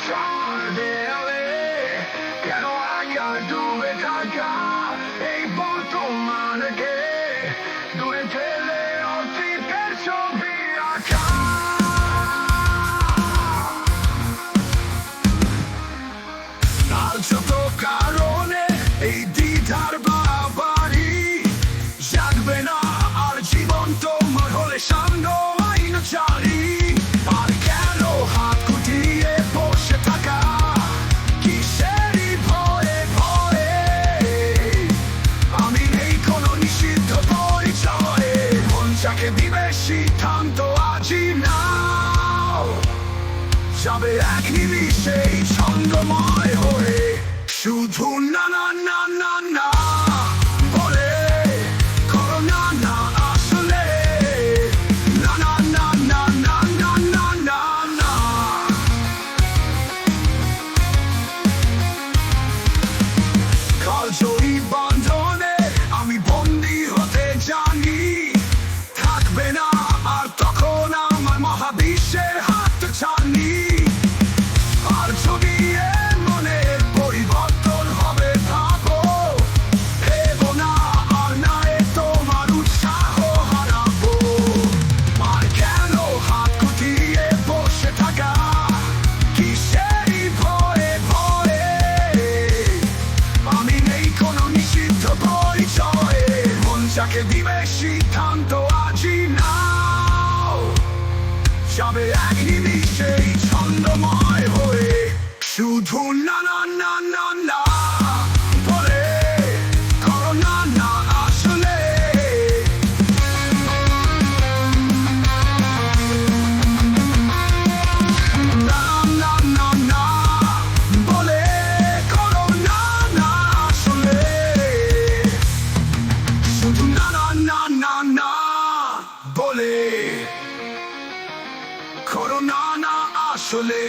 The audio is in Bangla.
কুয়াশার দেয়ালে কেন আইয়া ডুবে থাকা এই বর্তমানকে দূরে ঠেলে অতীতের ছবি আঁকা। আর যত কারণে এই দ্বিধার বাড়ি জাগবে না আর জীবন তোমার হলে সামনে আইন চালি। আর কেন হাত গুটিয়ে বসে থাকা কিসেরই ভয়ে ভয়ে? আমি নেই কোনো নিষিদ্ধ পরিচয়ে, মন যাকে দিবে সিদ্ধান্ত আজই নাও, যাবে এক নিমিষেই ছন্দময় হয়ে শুধু না না না না না বলে করো না না আসলে না না না না না না না না না। কালজয়ী বন্ধনে আমি বন্দী হতে জানি, থাকবে না আর তখন আমার মহাবিশ্বের হাত ছানি। আর যদি এর মনের পরিবর্তন হবে ভাবো, ভেবো না আর না এ তোমার উৎসাহ হারাবো। আর কেন হাত গুটিয়ে বসে থাকা কিসেরই ভয়ে ভয়ে? আমি নেই কোনো নিষিদ্ধ পরিচয়ে, মন যাকে দিবে সিদ্ধান্ত আজই নাও, যাবে এক নিমিষেই ছন্দময় হয়ে শুধু না না না না না বলে করো না না আসলে না না না না বলে করো না না আসলে শুধু না না না না না বলে করো না না আসলে।